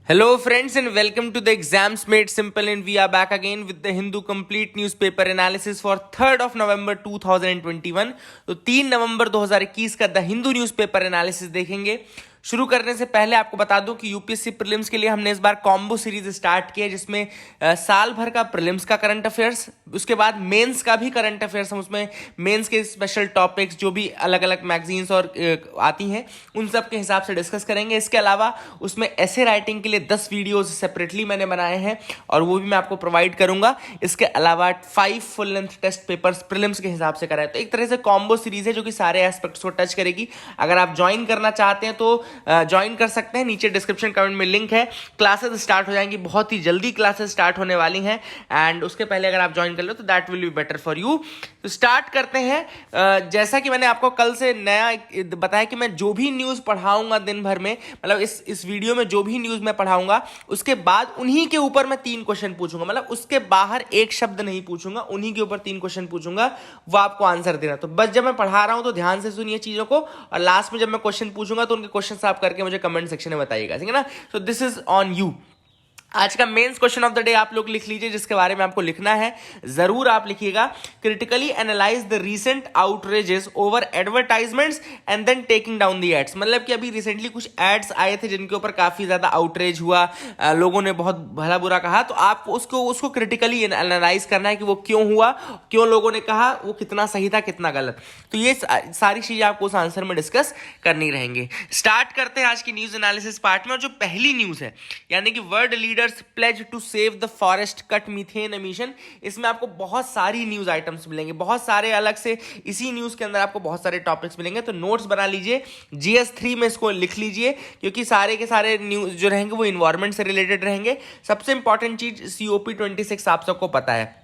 Hello friends and welcome to the Exams Made Simple, and we are back again with the Hindu complete newspaper analysis for 3rd of November 2021। तो 3 नवंबर 2021 का the Hindu newspaper analysis देखेंगे। शुरू करने से पहले आपको बता दूं कि यूपीएससी प्रीलिम्स के लिए हमने इस बार कॉम्बो सीरीज स्टार्ट किया है, जिसमें साल भर का प्रीलिम्स का करंट अफेयर्स, उसके बाद मेंस का भी करंट अफेयर्स। हम उसमें मेंस के स्पेशल टॉपिक्स जो भी अलग अलग मैगजीन्स और आती हैं उन सब के हिसाब से डिस्कस करेंगे। इसके अलावा उसमें ऐसे राइटिंग के लिए 10 वीडियोस सेपरेटली मैंने बनाए हैं और वो भी मैं आपको प्रोवाइड करूंगा। इसके अलावा 5 full length test papers prelims के हिसाब से कराए। तो एक तरह से कॉम्बो सीरीज है जो कि सारे एस्पेक्ट्स को टच करेगी। अगर आप ज्वाइन करना चाहते हैं तो ज्वाइन कर सकते हैं, नीचे डिस्क्रिप्शन कमेंट में लिंक है। क्लासेस स्टार्ट हो जाएंगी, बहुत ही जल्दी क्लासेस स्टार्ट होने वाली हैं, एंड उसके पहले अगर आप ज्वाइन कर लो तो that will be better for you. तो स्टार्ट करते हैं। जैसा कि मैंने आपको कल से नया बताया कि मैं जो भी न्यूज़ पढ़ाऊंगा दिन भर में, मतलब इस वीडियो में जो भी न्यूज़ मैं पढ़ाऊंगा उसके बाद उन्हीं के ऊपर मैं 3 क्वेश्चन पूछूंगा। मतलब उसके बाहर एक शब्द नहीं पूछूंगा, उन्हीं के ऊपर 3 क्वेश्चन पूछूंगा, वो आपको आंसर देना। तो बस जब मैं पढ़ा रहा हूं तो ध्यान से सुनिए चीजों को, और लास्ट में जब मैं क्वेश्चन पूछूंगा तो उनके क्वेश्चन आप करके मुझे कमेंट सेक्शन में बताइएगा, ठीक है ना। So this is on you. आज का mains question of the day आप लोग लिख लीजिए, जिसके बारे में आपको लिखना है जरूर आप लिखिएगा। Critically analyse the recent outrages over advertisements and then taking down the ads. मतलब कि अभी रिसेंटली कुछ एड्स आए थे जिनके ऊपर काफी ज्यादा आउटरेज हुआ, लोगों ने बहुत भला बुरा कहा। तो आप उसको क्रिटिकली एनालाइज करना है कि वो क्यों हुआ, क्यों लोगों ने कहा, वो कितना सही था कितना गलत। तो ये सारी चीजें आपको उस आंसर में डिस्कस करनी रहेंगे। स्टार्ट करते हैं आज की न्यूज एनालिसिस पार्ट में। और जो पहली न्यूज है यानी कि world leaders pledge to save the forest cut methane emission, इसमें आपको बहुत सारी न्यूज आइटम्स मिलेंगे, बहुत सारे अलग से इसी न्यूज के अंदर आपको बहुत सारे टॉपिक्स मिलेंगे। तो नोट्स बना लीजिए, GS3 में इसको लिख लीजिए, क्योंकि सारे के सारे न्यूज जो रहेंगे वो इन्वायरमेंट से रिलेटेड रहेंगे। सबसे इंपॉर्टेंट चीज COP26 आप सबको पता है,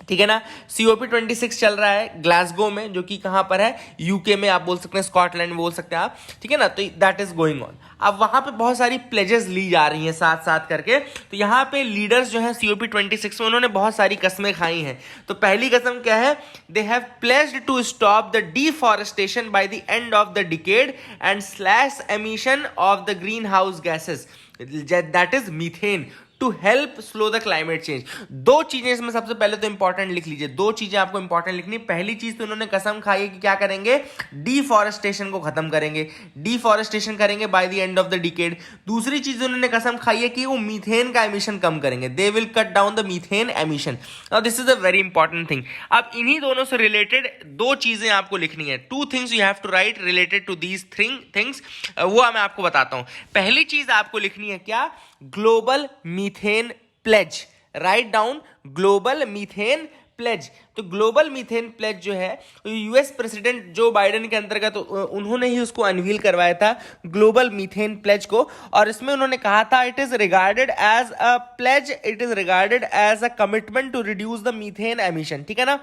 ठीक है ना। COP26 चल रहा है ग्लासगो में, जो कि कहां पर है, यूके में आप बोल सकते हैं, स्कॉटलैंड में बोल सकते हैं आप, ठीक है ना। तो दैट इज गोइंग ऑन। अब वहां पे बहुत सारी प्लेजेस ली जा रही हैं साथ साथ करके। तो यहाँ पे लीडर्स जो हैं COP26 में, उन्होंने बहुत सारी कस्में खाई हैं। तो पहली कसम क्या है, they have pledged to stop the deforestation by the end of the decade and slash emission of the greenhouse gases, that is methane, to help slow the climate change. 2 चीजें इसमें सबसे पहले तो इंपॉर्टेंट लिख लीजिए, 2 चीजें आपको important लिखनी। पहली चीज तो उन्होंने कसम खाई है कि क्या करेंगे, डिफॉरेस्टेशन को खत्म करेंगे, डिफॉरेस्टेशन करेंगे bye the end of the decade. दूसरी चीज उन्होंने कसम खाई है कि वो मीथेन का एमिशन कम करेंगे, they will cut down the methane emission. Now this is a very important thing. अब इन्हीं दोनों से रिलेटेड 2 चीजें आपको लिखनी है, 2 things you have to write related to these things. वो मैं आपको बताता हूं। पहली चीज आपको लिखनी है क्या, global methane pledge. Write down global methane pledge. तो ग्लोबल मीथेन प्लेज जो है, यूएस प्रेसिडेंट जो बाइडेन के अंतर्गत उन्होंने ही उसको अनवील करवाया था, ग्लोबल मीथेन प्लेज को। और इसमें उन्होंने कहा था, it is regarded as a pledge, it is regarded as a commitment to reduce the methane emission, ठीक है ना।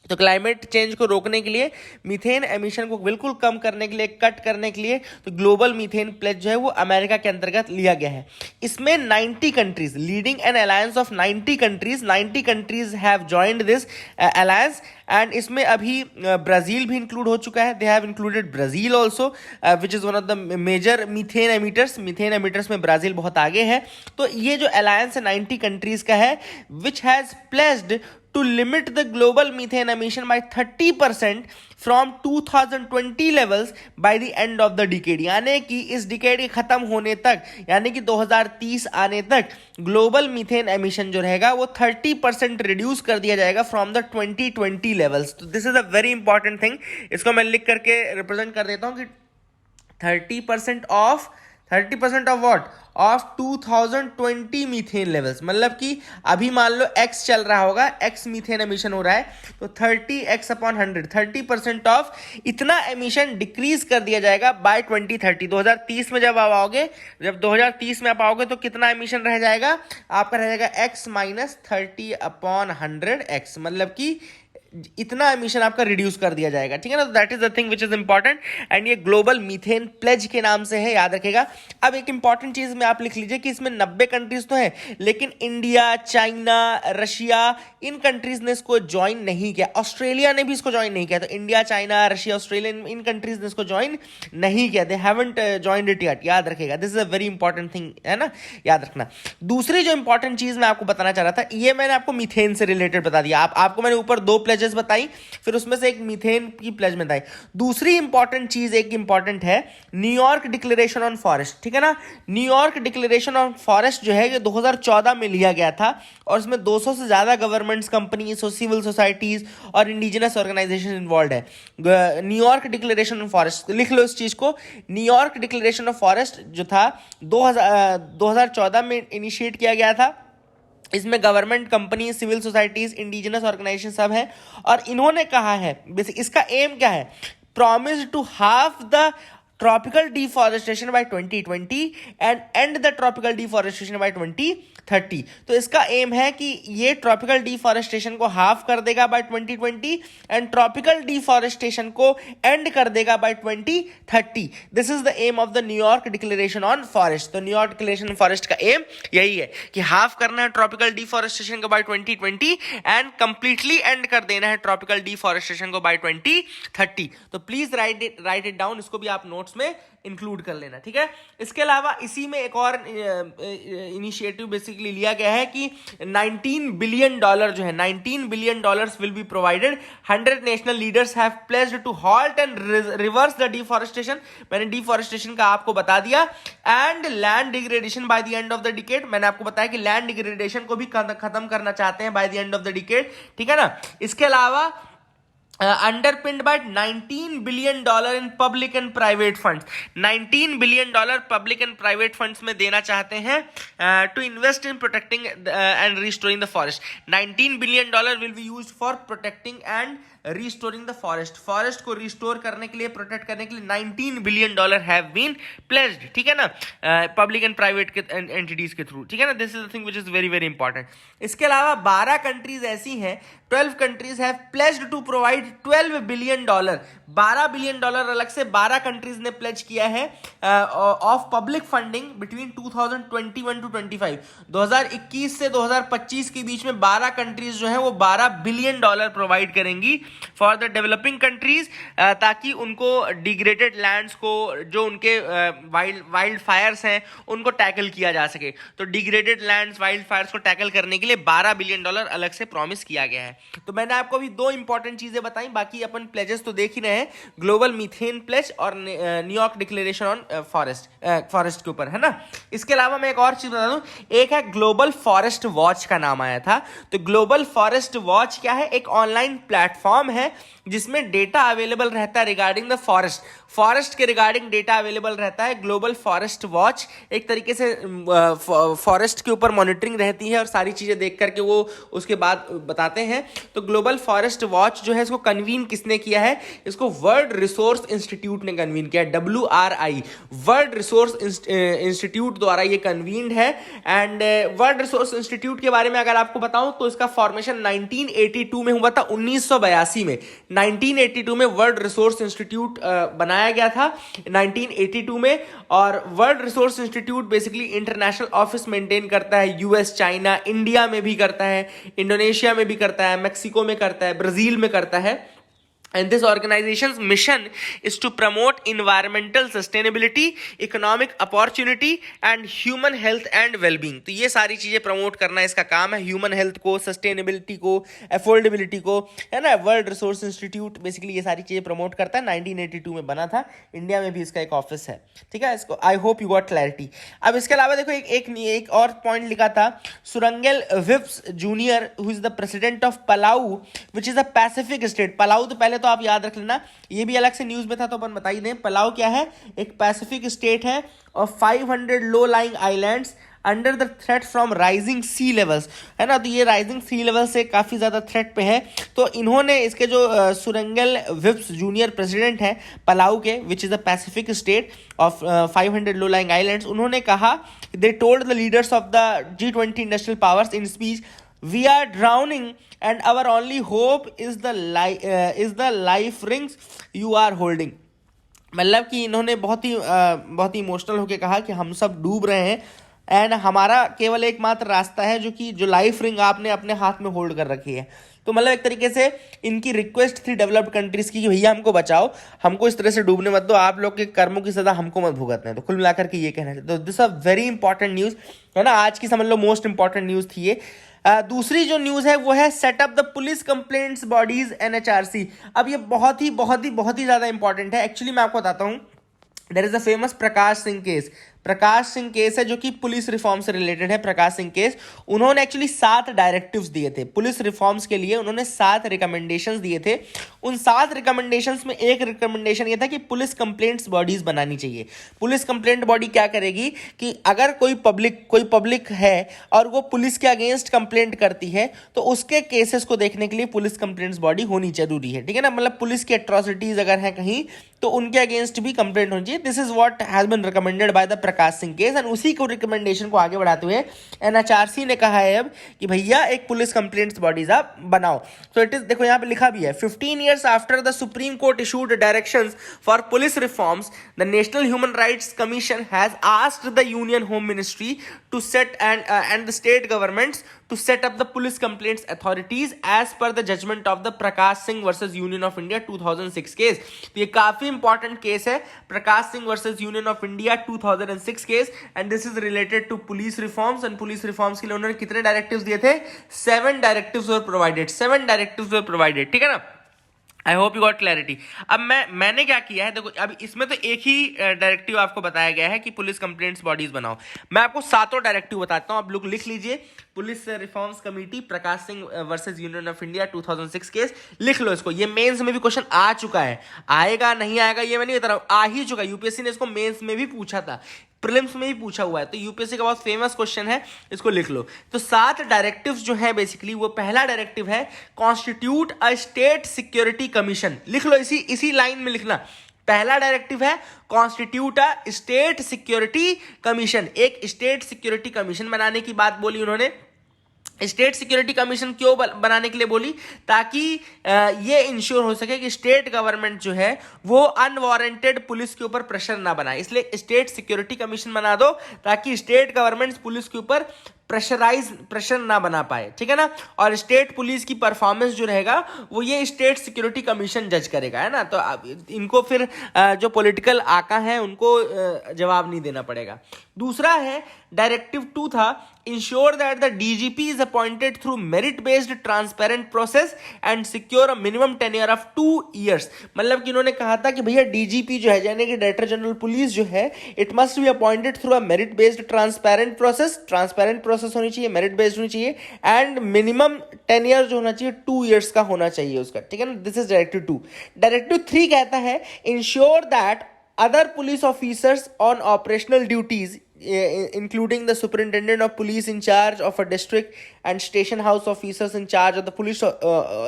तो क्लाइमेट चेंज को रोकने के लिए, मीथेन एमिशन को बिल्कुल कम करने के लिए, कट करने के लिए, तो ग्लोबल मीथेन प्लेज जो है वो अमेरिका के अंतर्गत लिया गया है। इसमें 90 countries, leading an alliance of 90 countries have joined this alliance. And इसमें अभी ब्राजील भी इंक्लूड हो चुका है, they have included Brazil also, which is one of the major methane emitters में ब्राजील बहुत आगे है। तो ये जो अलायंस है 90 कंट्रीज का है, which has placed to limit the global methane emission by 30% from 2020 levels by the end of the decade। यानी कि इस डिकेड के खत्म होने तक, यानी कि 2030 आने तक ग्लोबल मीथेन एमिशन जो रहेगा वो 30% रिड्यूस कर दिया जाएगा फ्रॉम द 2020 लेवल्स। तो this is a very important thing. इसको मैं लिख करके रिप्रेजेंट कर देता हूं कि 30% of what, of 2020 methane levels. मतलब कि अभी मान लो x चल रहा होगा, x मीथेन एमिशन हो रहा है, तो 30x/100, 30% ऑफ इतना एमिशन डिक्रीज कर दिया जाएगा बाय 2030। 2030 में जब आप आओगे, जब 2030 में आप आओगे तो कितना एमिशन रह जाएगा आपका, रह जाएगा x - 30/100x, मतलब कि इतना एमिशन आपका रिड्यूस कर दिया जाएगा, ठीक है ना। तो that is the thing which is important, and ये ग्लोबल मीथेन प्लेज के नाम से है, याद रखेगा। अब एक इंपॉर्टेंट चीज में आप लिख लीजिए कि इसमें 90 कंट्रीज तो हैं, लेकिन इंडिया, चाइना, रशिया, इन कंट्रीज ने इसको ज्वाइन नहीं किया। ऑस्ट्रेलिया ने भी इसको ज्वाइन नहीं किया। तो इंडिया, चाइना, रशिया, ऑस्ट्रेलिया, इन कंट्रीज ने इसको ज्वाइन नहीं किया। They haven't joined it yet, याद रखेगा। This is a very important thing, है ना, याद रखना। दूसरी जो इंपॉर्टेंट चीज मैं आपको बताना चाह रहा था, ये मैंने आपको मीथेन से रिलेटेड बता दिया। आपको मैंने ऊपर 2 प्लेजेस बताई, फिर उसमें से एक मीथेन की प्लेज में बताई। दूसरी इंपॉर्टेंट चीज एक इंपॉर्टेंट है न्यूयॉर्क डिक्लेरेशन ऑन फॉरेस्ट, ठीक है ना। न्यूयॉर्क डिक्लेरेशन ऑन फॉरेस्ट जो है ये 2014 में लिया गया था, और इसमें 200 से ज्यादा गवर्नमेंट्स, कंपनीज, सिविल सोसाइटीज और इंडिजिनस ऑर्गेनाइजेशन इन्वॉल्व है। न्यूयॉर्क डिक्लेरेशन ऑन फॉरेस्ट, लिख लो इस चीज को। न्यूयॉर्क डिक्लेरेशन ऑफ फॉरेस्ट जो था 2014 में इनिशिएट किया गया था। इसमें government, company, civil societies, indigenous organisation सब है, और इन्होंने कहा है बेसिक इसका एम क्या है, promise to half the tropical deforestation by 2020 and end the tropical deforestation by 2030। तो इसका एम है कि ये ट्रॉपिकल डिफॉरेस्टेशन को हाफ कर देगा बाय 2020 एंड ट्रॉपिकल डिफॉरेस्टेशन को एंड कर देगा by 2030। This is the aim of the New York declaration on forest. तो न्यूयॉर्क डिक्लेरेशन ऑन फॉरेस्ट का एम यही है कि हाफ करना है ट्रॉपिकल डिफॉरेस्टेशन को बाय 2020 एंड कंप्लीटली एंड कर देना है ट्रॉपिकल डिफॉरेस्टेशन को बाय 2030। तो प्लीज राइट इट डाउन, इसको भी आप नोट्स में इंक्लूड कर लेना, ठीक है। इसके अलावा इसी में एक और इनिशिएटिव बेसिकली लिया गया है कि $19 बिलियन जो है, $19 billion will be provided. 100 national leaders have pledged to halt and reverse the deforestation, मैंने डिफॉरेस्टेशन का आपको बता दिया, and land degradation by the end of the decade. मैंने आपको बताया कि लैंड डिग्रेडेशन को भी खत्म करना चाहते हैं by the end of the decade, ठीक है ना। इसके अलावा underpinned by $19 billion in public and private funds, $19 billion public and private funds में देना चाहते हैं to invest in protecting and restoring the forest. $19 billion will be used for protecting and restoring the forest. Forest को restore करने के लिए, protect करने के लिए $19 बिलियन हैव बीन प्लेज्ड, ठीक है ना, पब्लिक एंड प्राइवेट एंटिटीज के थ्रू, ठीक है ना। This is the thing which is very very important. इसके अलावा 12 कंट्रीज ऐसी हैं, 12 countries have pledged to provide $12 billion. $12 billion अलग से 12 कंट्रीज ने प्लेज किया है of public funding between 2021 to 25। 2021 से 2025 के बीच में 12 कंट्रीज जो है वो $12 बिलियन प्रोवाइड करेंगी फॉर द डेवलपिंग कंट्रीज, ताकि उनको डिग्रेडेड लैंड्स को, जो उनके वाइल्ड फायर्स हैं, उनको टैकल किया जा सके। तो डिग्रेडेड लैंड्स, वाइल्ड फायर्स को टैकल करने के लिए $12 बिलियन अलग से प्रॉमिस किया गया है। तो मैंने आपको अभी 2 इंपॉर्टेंट चीजें बताई, बाकी अपन प्लेजेस तो देख ही रहे हैं, ग्लोबल मीथेन प्लेज और न्यूयॉर्क डिक्लेरेशन ऑन फॉरेस्ट के ऊपर, है ना। इसके अलावा मैं एक और चीज बता दूं, एक है ग्लोबल फॉरेस्ट वॉच का नाम आया था। तो ग्लोबल फॉरेस्ट वॉच क्या है, एक ऑनलाइन प्लेटफॉर्म है जिसमें डेटा अवेलेबल रहता है रिगार्डिंग द फॉरेस्ट के रिगार्डिंग डेटा अवेलेबल रहता है। ग्लोबल फॉरेस्ट वॉच एक तरीके से फॉरेस्ट के ऊपर मॉनिटरिंग रहती है और सारी चीजें देख करके वो उसके बाद बताते हैं। तो ग्लोबल फॉरेस्ट वॉच जो है, इसको कन्वीन किसने किया है, इसको वर्ल्ड रिसोर्स इंस्टीट्यूट ने कन्वीन किया, WRI, वर्ल्ड रिसोर्स इंस्टीट्यूट द्वारा ये कन्वीन्ड है। एंड वर्ल्ड रिसोर्स इंस्टीट्यूट के बारे में अगर आपको बताऊं तो इसका फॉर्मेशन 1982 में हुआ था, 1982 में 1982 में वर्ल्ड रिसोर्स इंस्टीट्यूट बनाया गया था 1982 में। और world resource institute basically international office maintain करता है, यूएस, चाइना, इंडिया में भी करता है, इंडोनेशिया में भी करता है, मेक्सिको में करता है, ब्राजील में करता है। And this organization's mission is to promote environmental sustainability, economic opportunity and human health and well-being। तो ये सारी चीजें प्रमोट करना इसका काम है, ह्यूमन हेल्थ को, सस्टेनेबिलिटी को, अफोर्डेबिलिटी को, है ना। वर्ल्ड रिसोर्स इंस्टीट्यूट बेसिकली ये सारी चीजें प्रमोट करता है। 1982 में बना था, इंडिया में भी इसका एक ऑफिस है, ठीक है। इसको I hope you got clarity. अब इसके अलावा देखो एक और पॉइंट लिखा था, Surangel Whipps junior who is the president of Palau which is a Pacific state. Palau तो पहले तो आप याद रख लेना, ये भी अलग से न्यूज में था तो अपन बता ही दें। पलाऊ क्या है, एक पैसिफिक स्टेट है और 500 low lying islands under the threat from rising sea levels, है ना। तो ये राइजिंग सी लेवल से काफी ज्यादा थ्रेट पे है। तो इन्होंने इसके जो सुरंगेल विप्स जूनियर प्रेसिडेंट है पलाऊ के, which is the Pacific state of 500 low lying islands, उन्होंने कहा, they told the leaders of the G20 industrial powers in speech we are drowning and our only hope is the life rings you are holding. मतलब कि इन्होंने बहुत ही emotional होकर कहा कि हम सब डूब रहे हैं एंड हमारा केवल एकमात्र रास्ता है जो लाइफ रिंग आपने अपने हाथ में होल्ड कर रखी है। तो मतलब एक तरीके से इनकी रिक्वेस्ट थी डेवलप्ड कंट्रीज की कि भैया हमको बचाओ, हमको इस तरह से डूबने मत दो, आप लोग के कर्मों की सजा हमको मत भुगतना है। तो कुल मिलाकर के ये कहना है। तो this a very important news है ना, आज की समझ लो मोस्ट इंपॉर्टेंट न्यूज़ थी ये। दूसरी जो न्यूज़ है वो है setup the police complaints bodies NHRC। अब ये बहुत ही ज़्यादा इंपॉर्टेंट है। एक्चुअली मैं आपको बताता हूँ, there is a famous Prakash Singh case. Prakash Singh case है जो कि पुलिस रिफॉर्म से रिलेटेड है। प्रकाश सिंह केस, उन्होंने एक्चुअली 7 डायरेक्टिव्स दिए थे पुलिस रिफॉर्म्स के लिए। उन्होंने 7 रिकमेंडेशंस दिए थे। उन 7 रिकमेंडेशंस में एक रिकमेंडेशन ये था कि पुलिस कंप्लेंट्स बॉडीज बनानी चाहिए। पुलिस कंप्लेंट बॉडी क्या करेगी कि अगर कोई पब्लिक है और वो पुलिस के अगेंस्ट कंप्लेंट करती है तो उसके केसेस को देखने के लिए पुलिस कंप्लेंट्स बॉडी होनी जरूरी है, ठीक है ना। मतलब पुलिस की एट्रॉसिटीज अगर है कहीं तो उनके अगेंस्ट भी कंप्लेंट होनी चाहिए। This is what has been recommended by the Prakash Singh case and उसी को रिकमेंडेशन को आगे बढ़ाते हुए NHRC ने कहा है अब कि भैया एक पुलिस कंप्लेंट्स बॉडीज आप बनाओ। तो इट इज, देखो यहाँ पे लिखा भी है, 15 years after the supreme court issued directions for police reforms, the national human rights commission has asked the union home ministry to set and the state governments to set up the police complaints authorities as per the judgment of the Prakash Singh versus union of India 2006 case. तो ये काफी important case है, Prakash Singh versus union of India 2006 case, and this is related to police reforms. And police reforms के लिए उन्होंने कितने directives दिए थे? 7 directives were provided, 7 directives were provided, ठीक है ना। I hope you got clarity. अब मैंने क्या किया है, देखो अब इसमें तो एक ही डायरेक्टिव आपको बताया गया है कि पुलिस कंप्लेंट्स बॉडीज बनाओ। मैं आपको 7 डायरेक्टिव बताता हूं, आप लोग लिख लीजिए। Police reforms committee Prakash Singh versus union of India 2006 case, लिख लो इसको। ये मेंस में भी क्वेश्चन आ चुका है, आएगा नहीं आएगा ये मैं नहीं बता रहा हूं, आ ही चुका। यूपीएससी ने इसको मेंस में भी पूछा था, प्रीलिम्स में भी पूछा हुआ है, तो यूपीएससी का बहुत फेमस क्वेश्चन है, इसको लिख लो। तो 7 डायरेक्टिव्स जो है बेसिकली, वो पहला डायरेक्टिव है constitute a state security commission. लिख लो, इसी लाइन में लिखना। पहला डायरेक्टिव है constitute a state security commission. एक स्टेट सिक्योरिटी कमीशन बनाने की बात बोली उन्होंने। स्टेट सिक्योरिटी कमीशन क्यों बनाने के लिए बोली? ताकि ये इंश्योर हो सके कि स्टेट गवर्नमेंट जो है वो अनवारंटेड पुलिस के ऊपर प्रेशर ना बनाए। इसलिए स्टेट सिक्योरिटी कमीशन बना दो ताकि स्टेट गवर्नमेंट पुलिस के ऊपर प्रेशर ना बना पाए, ठीक है ना। और स्टेट पुलिस की परफॉर्मेंस जो रहेगा वो ये स्टेट सिक्योरिटी कमीशन जज करेगा, है ना। तो इनको फिर जो पॉलिटिकल आका हैं उनको जवाब नहीं देना पड़ेगा। दूसरा है डायरेक्टिव 2 था, ensure that the DGP is appointed through merit based transparent process and secure a minimum tenure of 2 years। मतलब कि इन्होंने कहा था कि भैया डीजीपी जो है, यानी कि डायरेक्टर जनरल पुलिस जो है, it must be appointed through a merit based transparent process होनी चाहिए, मेरिट बेस्ड होनी चाहिए, एंड मिनिमम टेन्योर जो होना चाहिए 2 years का होना चाहिए उसका, ठीक है ना। This is directive 2। डायरेक्टिव 3 कहता है ensure that other police officers on operational duties including the superintendent of police in charge of a district and station house officers in charge of the police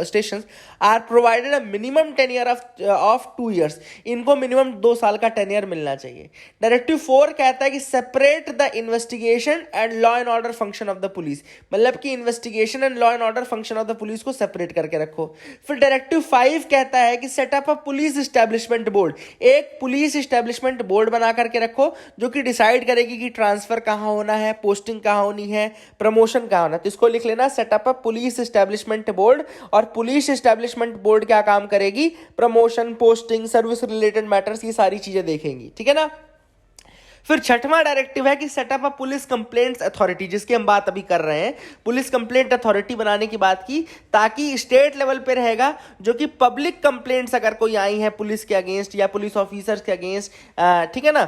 stations are provided a minimum tenure of 2 years। इनको minimum 2 साल का tenure मिलना चाहिए। Directive 4 कहता है कि separate the investigation and law and order function of the police। मतलब कि investigation and law and order function of the police को separate करके रखो। फिर डायरेक्टिव 5 कहता है कि set up a police establishment board। एक पुलिस establishment board बना करके रखो जो कि डिसाइड करेगी कि ट्रांसफर कहां होना है, पोस्टिंग कहां होनी है, प्रमोशन कहां होना है। तो इसको लिख लेना, सेटअप अ पुलिस एस्टेब्लिशमेंट बोर्ड। और पुलिस एस्टेब्लिशमेंट बोर्ड क्या काम करेगी? Promotion, posting, service related matters, ये सारी चीजें देखेंगी, ठीक है ना। फिर 6वां डायरेक्टिव है कि सेटअप अ पुलिस कंप्लेंट्स अथॉरिटी, जिसकी हम बात अभी कर रहे हैं। पुलिस कंप्लेंट अथॉरिटी बनाने की बात की ताकि स्टेट लेवल पे रहेगा जो कि पब्लिक कंप्लेंट्स अगर कोई आई है पुलिस के अगेंस्ट या पुलिस ऑफिसर्स के अगेंस्ट, ठीक है ना,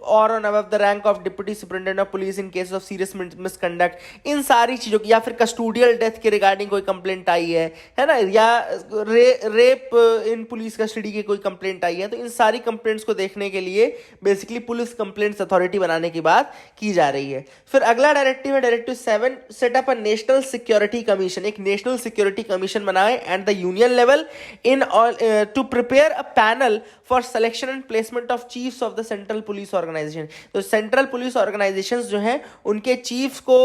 और on above the rank of deputy superintendent of police in case of serious misconduct, इन सारी चीजों की, या फिर कस्टोडियल डेथ के रिगार्डिंग कोई कंप्लेंट आई है ना, या रेप इन पुलिस कस्टडी की कोई कंप्लेंट आई है, तो इन सारी कंप्लेंट्स को देखने के लिए बेसिकली पुलिस कंप्लेंट्स अथॉरिटी बनाने की बात की जा रही है। फिर अगला डायरेक्टिव है directive 7, set up a national security commission. एक नेशनल सिक्योरिटी कमीशन बनाए and the union level into prepare a panel for selection and placement of chiefs of the central police police organisation. तो central police organisations जो हैं उनके chiefs को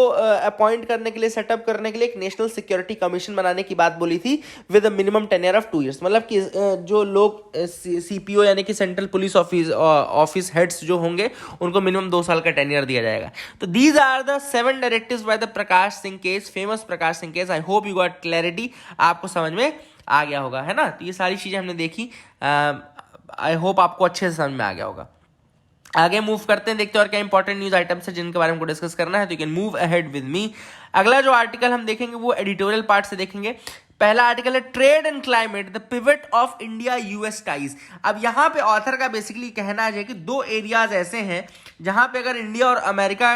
appoint करने के लिए, सेटअप करने के लिए एक नेशनल सिक्योरिटी कमीशन बनाने की बात बोली थी with a minimum tenure of 2 years। मतलब कि जो लोग सीपीओ यानी कि सेंट्रल पुलिस ऑफिस हेड्स जो होंगे उनको मिनिमम 2 साल का टेन्योर दिया जाएगा। तो these are the 7 directives by the Prakash Singh case, famous Prakash Singh case. I hope you got clarity, आपको समझ में आ गया होगा, है ना। तो ये सारी चीजें हमने देखी, आई होप आपको अच्छे से समझ में आ गया होगा। आगे मूव करते हैं, देखते हैं और क्या इंपॉर्टेंट न्यूज आइटम्स है जिनके बारे में को डिस्कस करना है। तो you can move ahead with me. अगला जो आर्टिकल हम देखेंगे वो एडिटोरियल पार्ट से देखेंगे। पहला आर्टिकल है trade and climate, the pivot of India US ties. अब यहां पे ऑथर का बेसिकली कहना है कि 2 एरियाज ऐसे हैं जहां पे अगर इंडिया और अमेरिका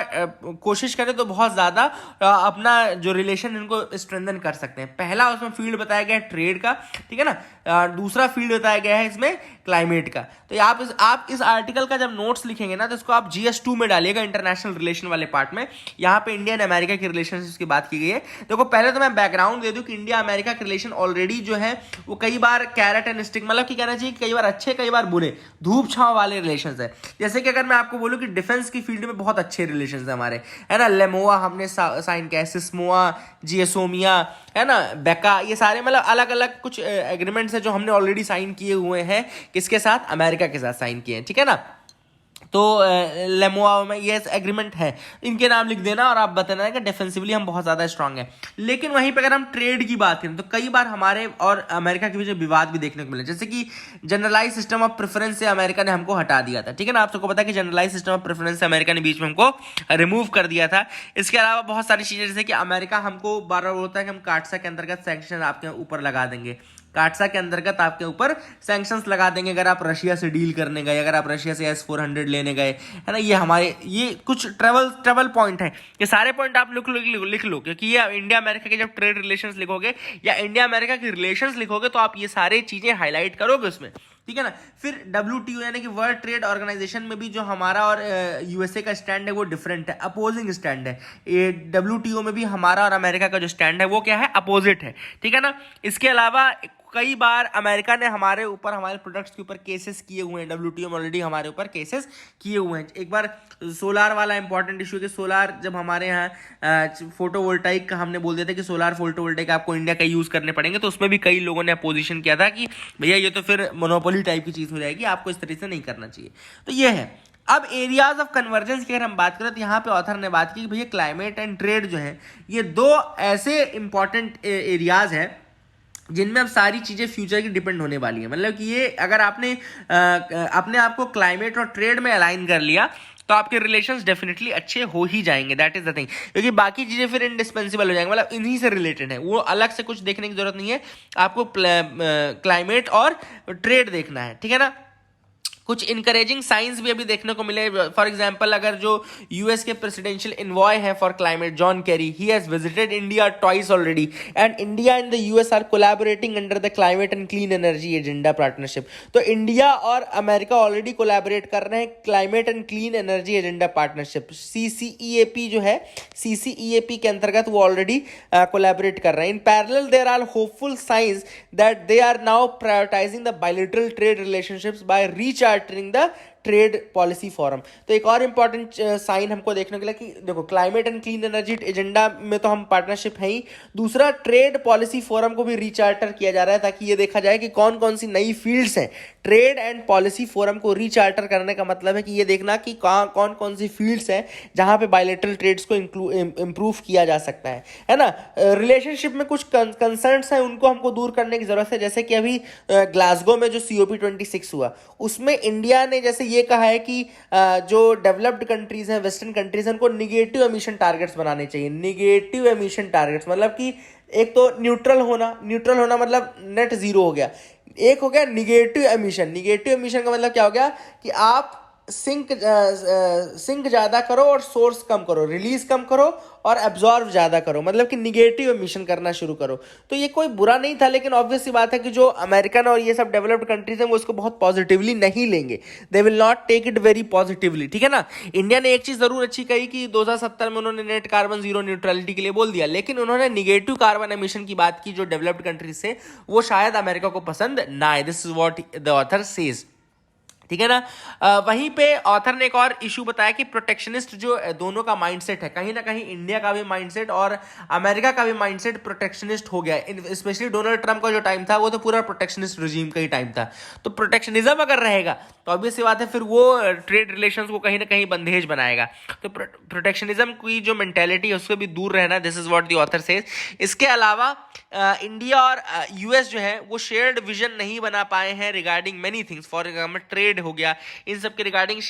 कोशिश करें तो बहुत ज्यादा अपना जो रिलेशन इनको स्ट्रेंथन कर सकते हैं। पहला उसमें फील्ड बताया गया है ट्रेड का, ठीक है ना। दूसरा फील्ड बताया गया है इसमें क्लाइमेट का। तो आप इस आर्टिकल का जब नोट्स लिखेंगे ना तो इसको आप GS2 में डालिएगा, इंटरनेशनल रिलेशन वाले पार्ट में। यहाँ पे इंडिया एंड अमेरिका की रिलेशनशिप की बात की गई है। देखो पहले तो मैं बैकग्राउंड दे दूं कि इंडिया अमेरिका के रिलेशन ऑलरेडी जो है वो कई बार कैरेट एंड स्टिक, मतलब कि कहना चाहिए कई बार अच्छे कई बार बुरे, धूप छांव वाले रिलेशन है। जैसे कि अगर मैं आपको बोलूं कि डिफेंस की फील्ड में बहुत अच्छे रिलेशन है हमारे, है ना। लेमोआ हमने साइन किया, सिस्मोआ, जिएसोमिया, है ना, बेका, ये सारे मतलब अलग अलग कुछ एग्रीमेंट्स है जो हमने ऑलरेडी साइन किए हुए हैं, किसके साथ, अमेरिका के साथ साइन किए हैं, ठीक है ना। तो लेमोआ में ये एग्रीमेंट है, इनके नाम लिख देना और आप बताना कि डिफेंसिवली हम बहुत ज्यादा स्ट्रांग हैं। लेकिन वहीं पे अगर हम ट्रेड की बात करें तो कई बार हमारे और अमेरिका के बीच विवाद भी देखने को मिले, जैसे कि जनरलाइज सिस्टम ऑफ प्रेफरेंस से अमेरिका ने हमको हटा दिया था, ठीक है ना। आप सबको पता है कि जनरलाइज सिस्टम ऑफ प्रेफरेंस से अमेरिका ने बीच में हमको रिमूव कर दिया था। इसके अलावा बहुत सारी चीजें, जैसे कि अमेरिका हमको बार बार बोलता है कि हम काटसा के अंतर्गत सैंक्शन आपके ऊपर लगा देंगे, काटसा के अंतर्गत आपके ऊपर सैंक्शंस लगा देंगे अगर आप रशिया से डील करने गए, अगर आप रशिया से S-400 लेने गए, है ना। ये हमारे ये कुछ ट्रेवल पॉइंट है, ये सारे पॉइंट आप लिख लो क्योंकि ये इंडिया अमेरिका के जब ट्रेड रिलेशंस लिखोगे या इंडिया अमेरिका के रिलेशंस लिखोगे तो आप ये सारी चीजें हाईलाइट करोगे उसमें, ठीक है ना। फिर WTO यानी कि वर्ल्ड ट्रेड ऑर्गेनाइजेशन में भी जो हमारा और USA का स्टैंड है वो डिफरेंट है, अपोजिंग स्टैंड है। ये WTO में भी हमारा और अमेरिका का जो स्टैंड है वो क्या है, अपोजिट है, ठीक है ना। इसके अलावा कई बार अमेरिका ने हमारे ऊपर, हमारे प्रोडक्ट्स के ऊपर केसेस किए हुए हैं, WTO में ऑलरेडी हमारे ऊपर केसेस किए हुए हैं। एक बार सोलार वाला इंपॉर्टेंट इशू है कि सोलार जब हमारे यहाँ फोटोवोल्टाइक का हमने बोल दिया था कि सोलार फोटोवोल्टाइक आपको इंडिया का यूज करने पड़ेंगे, तो उसमें भी कई लोगों ने अपोजिशन किया था कि भैया ये तो फिर मोनोपोली टाइप की चीज हो जाएगी, आपको इस तरीके से नहीं करना चाहिए। तो ये है। अब एरियाज ऑफ कन्वर्जेंस की अगर हम बात करें तो यहाँ पे ऑथर ने बात की कि भैया क्लाइमेट एंड ट्रेड जो है ये 2 ऐसे इंपॉर्टेंट एरियाज हैं जिनमें अब सारी चीजें फ्यूचर की डिपेंड होने वाली है। मतलब कि ये अगर आपने अपने आप को क्लाइमेट और ट्रेड में अलाइन कर लिया तो आपके रिलेशंस डेफिनेटली अच्छे हो ही जाएंगे, दैट इज द थिंग। क्योंकि बाकी चीजें फिर इनडिस्पेंसिबल हो जाएंगे, मतलब इन्हीं से रिलेटेड है, वो अलग से कुछ देखने की जरूरत नहीं है, आपको क्लाइमेट और ट्रेड देखना है, ठीक है ना। कुछ इनकरेजिंग साइंस भी अभी देखने को मिले। फॉर एग्जांपल अगर जो यूएस के प्रेसिडेंशियल इन्वॉय है for climate John Kerry, he has visited India twice already and India and the US are collaborating under the climate and clean energy agenda partnership. तो इंडिया और America already collaborate कर रहे हैं climate and clean energy agenda partnership, CCEAP जो है, CCEAP के अंतर्गत वो ऑलरेडी कोलैबोरेट कर रहे हैं। In parallel there are hopeful signs that they are now prioritising the bilateral trade relationships by rechartering the trade policy forum. तो एक और इंपॉर्टेंट साइन हमको देखने को मिला कि देखो climate and clean energy agenda में तो हम पार्टनरशिप है ही, दूसरा ट्रेड पॉलिसी फोरम को भी रिचार्टर किया जा रहा है ताकि ये देखा जाए कि कौन कौन सी नई फील्ड्स हैं। ट्रेड एंड पॉलिसी फोरम को रिचार्टर करने का मतलब है कि ये देखना कि कौन कौन सी फील्ड्स हैं जहां पे बायलैटरल ट्रेड्स को इंप्रूव किया जा सकता है ना। रिलेशनशिप में कुछ कंसर्न्स हैं उनको हमको दूर करने की जरूरत है, जैसे कि अभी ग्लासगो में जो COP26 हुआ उसमें इंडिया ने जैसे ये कहा है कि जो डेवलप्ड कंट्रीज हैं, वेस्टर्न कंट्रीज हैं, उनको निगेटिव एमिशन टारगेट्स बनाने चाहिए। निगेटिव एमिशन टारगेट्स मतलब कि एक तो न्यूट्रल होना मतलब नेट जीरो हो गया, एक हो गया निगेटिव एमिशन का मतलब क्या हो गया कि आप सिंक ज्यादा करो और सोर्स कम करो, रिलीज कम करो और एब्जॉर्ब ज्यादा करो, मतलब कि निगेटिव एमिशन करना शुरू करो। तो ये कोई बुरा नहीं था, लेकिन ऑब्वियस सी बात है कि जो अमेरिकन और ये सब डेवलप्ड कंट्रीज हैं वो इसको बहुत पॉजिटिवली नहीं लेंगे, they will not take it very positively, ठीक है ना। इंडिया ने एक चीज जरूर अच्छी कही कि 2070 में उन्होंने नेट कार्बन जीरो न्यूट्रलिटी के लिए बोल दिया, लेकिन उन्होंने निगेटिव कार्बन एमिशन की बात की जो डेवलप्ड कंट्रीज से, वो शायद अमेरिका को पसंद ना आए। This is what the author says, ठीक है ना। वहीं पे ऑथर ने एक और इशू बताया कि प्रोटेक्शनिस्ट जो दोनों का माइंडसेट है, कहीं ना कहीं इंडिया का भी माइंडसेट और अमेरिका का भी माइंडसेट प्रोटेक्शनिस्ट हो गया है। स्पेशली डोनाल्ड ट्रंप का जो टाइम था वो तो पूरा प्रोटेक्शनिस्ट रिजीम का ही टाइम था। तो प्रोटेक्शनिज्म अगर रहेगा तो ऑब्वियस सी बात है फिर वो ट्रेड रिलेशंस को कहीं ना कहीं बंधेज बनाएगा। तो प्रोटेक्शनिज्म की जो मेंटेलिटी है उससे भी दूर रहना, this is what the author says. इसके अलावा इंडिया और यूएस जो है वो शेयर्ड विजन नहीं बना पाए हैं regarding many things. For example trade हो गया, इन सब के रिगार्डिंग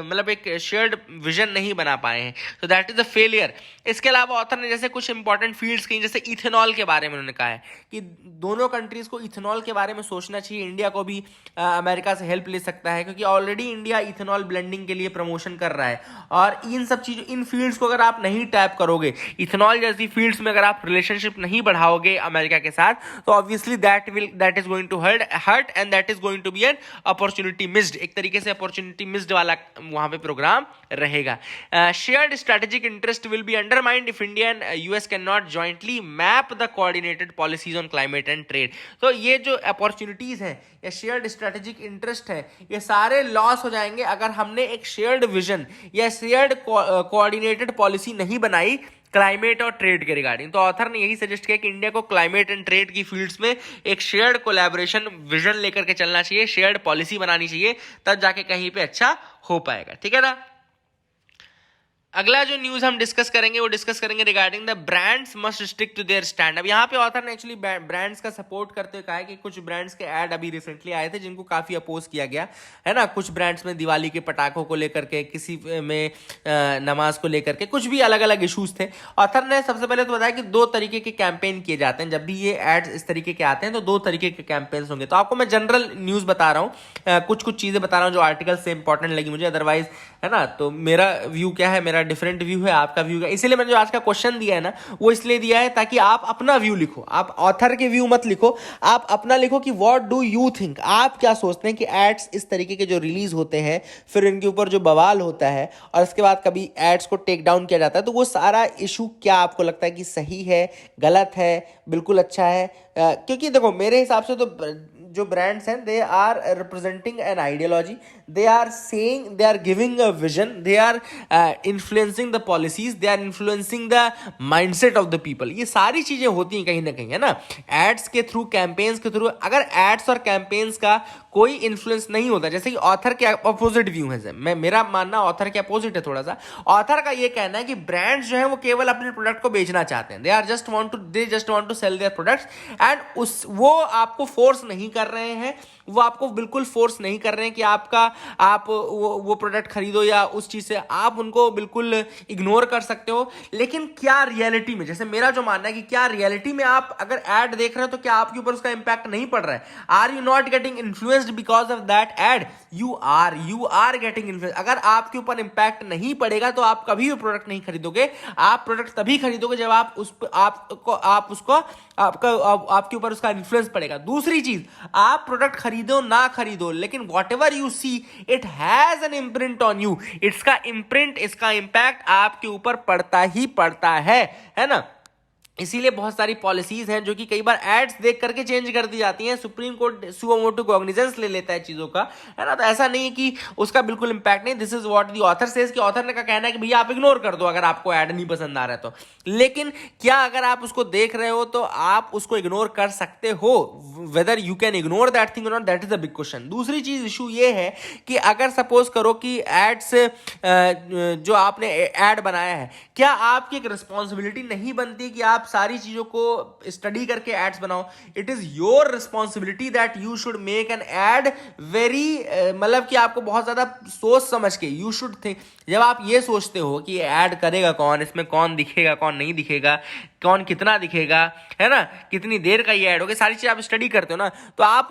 मतलब एक शेयर्ड विजन नहीं बना पाए हैं। तो दैट इज अ फेलियर। इसके अलावा ऑथर ने जैसे कुछ इंपॉर्टेंट फील्ड्स की, जैसे इथेनॉल के बारे में उन्होंने कहा है कि दोनों कंट्रीज को इथेनॉल के बारे में सोचना चाहिए। इंडिया को भी अमेरिका से हेल्प ले सकता है क्योंकि ऑलरेडी इंडिया इथेनॉल ब्लेंडिंग के लिए प्रमोशन कर रहा है। और इन सब चीजों, इन फील्ड्स को अगर आप नहीं टैप करोगे, इथेनॉल जैसी फील्ड्स में अगर आप रिलेशनशिप नहीं बढ़ाओगे अमेरिका के साथ, तो obviously that is going to hurt and that is going to be an opportunity missed. एक तरीके से अपॉर्चुनिटी मिस्ड वाला वहां पे प्रोग्राम रहेगा। Shared strategic interest will be undermined if India and US can not jointly map the coordinated policies on climate and trade. तो ये जो अपॉर्चुनिटीज है या शेयर्ड स्ट्रेटेजिक इंटरेस्ट है, ये सारे लॉस हो जाएंगे अगर हमने एक शेयर्ड विजन या शेयर्ड कोऑर्डिनेटेड पॉलिसी नहीं बनाई क्लाइमेट और ट्रेड के रिगार्डिंग। तो ऑथर ने यही सजेस्ट किया कि इंडिया को क्लाइमेट एंड ट्रेड की फील्ड्स में एक शेयर्ड कोलैबोरेशन विजन लेकर के चलना चाहिए, शेयर्ड पॉलिसी बनानी चाहिए, तब जाके कहीं पे अच्छा हो पाएगा। ठीक है ना। अगला जो न्यूज हम डिस्कस करेंगे वो डिस्कस करेंगे regarding the brands must stick to their stand. अब यहाँ पे ऑथर ने एक्चुअली ब्रांड्स का सपोर्ट करते हुए कहा है कि कुछ ब्रांड्स के ऐड अभी रिसेंटली आए थे जिनको काफी अपोज किया गया है ना। कुछ ब्रांड्स में दिवाली के पटाखों को लेकर के, किसी में नमाज को लेकर के, कुछ भी अलग अलग इशूज थे। ऑथर ने सबसे पहले तो बताया कि दो तरीके के कैंपेन किए जाते हैं। जब भी ये एड्स इस तरीके के आते हैं तो दो तरीके के कैंपेन्स होंगे। तो आपको मैं जनरल न्यूज बता रहा हूँ, कुछ चीजें बता रहा हूँ जो आर्टिकल से इंपॉर्टेंट लगी मुझे, अदरवाइज है ना। तो मेरा व्यू क्या है, मेरा डिफरेंट व्यू है, आपका व्यू है। इसीलिए मैंने जो आज का क्वेश्चन दिया है ना वो इसलिए दिया है ताकि आप अपना व्यू लिखो। आप ऑथर के व्यू मत लिखो, आप अपना लिखो कि व्हाट डू यू थिंक, आप क्या सोचते हैं कि एड्स इस तरीके के जो रिलीज होते हैं फिर इनके ऊपर जो बवाल होता है और इसके बाद कभी एड्स को टेक डाउन किया जाता है, तो वो सारा इशू क्या आपको लगता है कि सही है, गलत है, बिल्कुल अच्छा है। क्योंकि देखो मेरे हिसाब से तो जो ब्रांड्स हैं they are representing an ideology, they are saying, they are giving a vision, they are influencing the policies, they are influencing the mindset of the people. ये सारी चीजें होती हैं कहीं ना कहीं, है ना। एड्स के थ्रू, कैंपेन्स के थ्रू, अगर एड्स और कैंपेन्स का कोई इन्फ्लुएंस नहीं होता, जैसे कि ऑथर के अपोजिट व्यू है, मैं मेरा मानना ऑथर के अपोजिट है थोड़ा सा। ऑथर का ये कहना है कि ब्रांड्स जो है वो केवल अपने प्रोडक्ट को बेचना चाहते हैं, they just want to sell their products and वो आपको फोर्स नहीं कर रहे हैं, वो आपको बिल्कुल फोर्स नहीं कर रहे हैं कि आप वो प्रोडक्ट खरीदो या उस चीज से आप उनको बिल्कुल इग्नोर कर सकते हो। लेकिन क्या रियलिटी में, जैसे मेरा जो मानना है कि क्या रियलिटी में आप अगर एड देख रहे हो तो क्या आपके ऊपर उसका इंपैक्ट नहीं पड़ रहा है? Are you not getting influenced because of that ad? You are getting influence. अगर आपके ऊपर इंपैक्ट नहीं पड़ेगा तो आप कभी भी प्रोडक्ट नहीं खरीदोगे। आप प्रोडक्ट तभी खरीदोगे जब आपके ऊपर उसका इन्फ्लुएंस पड़ेगा। दूसरी चीज, आप प्रोडक्ट खरीदो ना खरीदो, लेकिन what ever you see it has an imprint on you. इसका इम्प्रिंट, इसका इंपैक्ट आपके ऊपर पड़ता ही पड़ता है ना। इसीलिए बहुत सारी पॉलिसीज हैं जो कि कई बार एड्स देख करके चेंज कर दी जाती हैं। Supreme court suo motu cognizance ले लेता है चीजों का, है ना। तो ऐसा नहीं है कि उसका बिल्कुल इंपैक्ट नहीं। This is what the author says कि ऑथर ने का कहना है कि भैया आप इग्नोर कर दो अगर आपको ऐड नहीं पसंद आ रहा है तो। लेकिन क्या अगर आप उसको देख रहे हो तो आप उसको इग्नोर कर सकते हो? Whether you can ignore that thing और not, that is the big question. दूसरी चीज इशू ये है कि अगर सपोज करो कि एड्स जो आपने एड बनाया है, क्या आपकी एक रिस्पॉन्सिबिलिटी नहीं बनती कि आप सारी चीजों को स्टडी करके एड्स बनाओ? It is your responsibility that you should make an ad very, मतलब कि आपको बहुत ज्यादा सोच समझ के यू शुड थिंक। जब आप ये सोचते हो कि ऐड करेगा कौन, इसमें कौन दिखेगा कौन नहीं दिखेगा, कौन कितना दिखेगा, है ना, कितनी देर का ये ऐड होगा, सारी चीज आप स्टडी करते हो ना, तो आप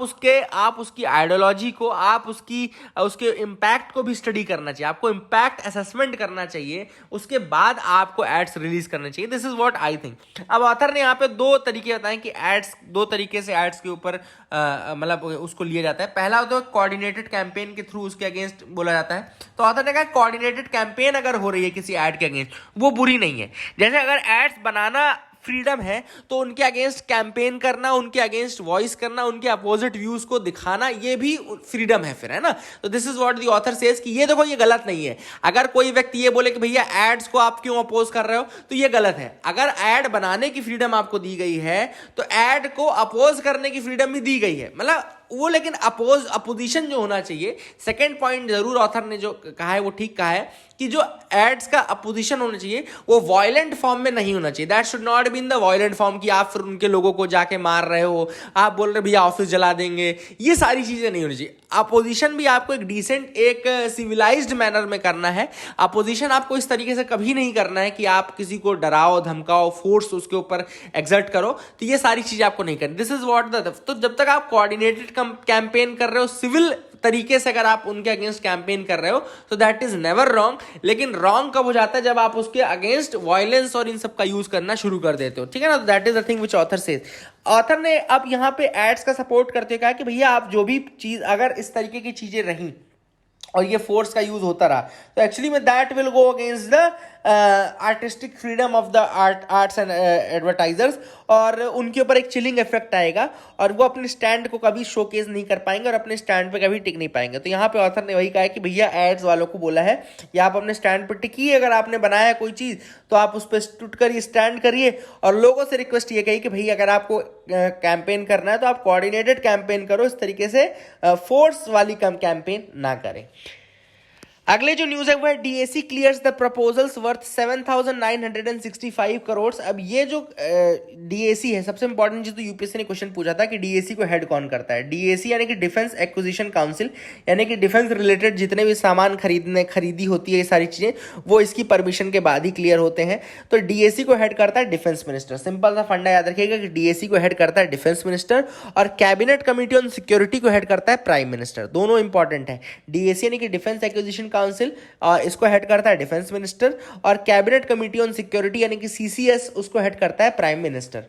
उसकी आइडियोलॉजी को, आप उसके इम्पैक्ट को भी स्टडी करना चाहिए। आपको इम्पैक्ट असेसमेंट करना चाहिए, उसके बाद आपको एड्स रिलीज करने चाहिए। This is what I think. अब ऑथर ने यहाँ पे दो तरीके बताए कि एड्स, दो तरीके से एड्स के ऊपर मतलब उसको लिया जाता है। पहला तो कोऑर्डिनेटेड कैंपेन के थ्रू उसके अगेंस्ट बोला जाता है। तो ऑथर ने कहा कोऑर्डिनेटेड कैंपेन अगर हो रही है किसी एड के अगेंस्ट वो बुरी नहीं है। जैसे अगर एड्स बनाना फ्रीडम है, तो उनके अगेंस्ट कैंपेन करना, उनके अगेंस्ट वॉइस करना, उनके अपोजिट व्यूज को दिखाना, ये भी फ्रीडम है फिर, है ना। तो this is what the author says कि ये देखो ये गलत नहीं है। अगर कोई व्यक्ति ये बोले कि भैया एड्स को आप क्यों अपोज कर रहे हो, तो ये गलत है। अगर एड बनाने की फ्रीडम आपको दी गई है तो एड को अपोज करने की फ्रीडम भी दी गई है, मतलब वो, लेकिन अपोजिशन जो होना चाहिए, सेकंड पॉइंट जरूर ऑथर ने जो कहा है वो ठीक कहा है कि जो एड्स का अपोजिशन होना चाहिए वो वायलेंट फॉर्म में नहीं होना चाहिए। That should not be in the violent form कि आप फिर उनके लोगों को जाके मार रहे हो, आप बोल रहे भैया ऑफिस जला देंगे, ये सारी चीजें नहीं होनी चाहिए। अपोजिशन भी आपको एक डिसेंट, एक सिविलाइज्ड मैनर में करना है। अपोजिशन आपको इस तरीके से कभी नहीं करना है कि आप किसी को डराओ, धमकाओ, फोर्स उसके ऊपर एग्जर्ट करो, तो ये सारी चीजें आपको नहीं करनी। दिस इज व्हाट द, तो जब तक आप कोऑर्डिनेटेड कैंपेन कर रहे हो, सिविल तरीके से अगर आप उनके अगेंस्ट कैंपेन कर रहे हो, तो दैट इज नेवर रॉन्ग। लेकिन रॉन्ग कब हो जाता है, जब आप उसके अगेंस्ट वायलेंस और इन सब का यूज करना शुरू कर देते हो, ठीक है ना। That is the thing which author says. Author ने अब यहाँ पे एड्स का सपोर्ट करते हुए कहा कि भैया आप जो भी चीज, अगर इस तरीके की चीजें रही और ये फोर्स का यूज होता रहा, तो एक्चुअली में that will go against the artistic freedom of the arts and advertisers, और उनके ऊपर एक चिलिंग इफेक्ट आएगा और वो अपने स्टैंड को कभी शोकेस नहीं कर पाएंगे और अपने स्टैंड पे कभी टिक नहीं पाएंगे। तो यहाँ पे ऑथर ने वही कहा है कि भैया एड्स वालों को बोला है या आप अपने स्टैंड पे टिकिए, अगर आपने बनाया है कोई चीज़ तो आप उस पर स्टूट करिए, स्टैंड करिए, और लोगों से रिक्वेस्ट ये कही कि भैया अगर आपको कैंपेन करना है तो आप कोऑर्डिनेटेड कैंपेन करो, इस तरीके से फोर्स वाली कैंपेन ना करें। अगले जो न्यूज है वो है DAC clears the proposals worth 7,965 crore. अब ये जो डीएसी है, सबसे इंपॉर्टेंट चीज, तो यूपीएससी ने क्वेश्चन पूछा था कि डीएसी को हेड कौन करता है। डीएसी यानी कि डिफेंस एक्विजिशन काउंसिल, यानी कि डिफेंस रिलेटेड जितने भी सामान खरीदी होती है, ये सारी चीजें वो इसकी परमिशन के बाद ही क्लियर होते हैं। तो डीएसी को हेड करता है डिफेंस मिनिस्टर। सिंपल सा फंडा याद रखिएगा कि डीएसी को हेड करता है डिफेंस मिनिस्टर और कैबिनेट कमेटी ऑन सिक्योरिटी को हेड करता है प्राइम मिनिस्टर। दोनों इंपॉर्टेंट है। डीएसी यानी कि डिफेंस एक्विजिशन काउंसिल, इसको हेड करता है डिफेंस मिनिस्टर, और कैबिनेट कमेटी ऑन सिक्योरिटी यानी कि सीसीएस उसको हेड करता है प्राइम मिनिस्टर,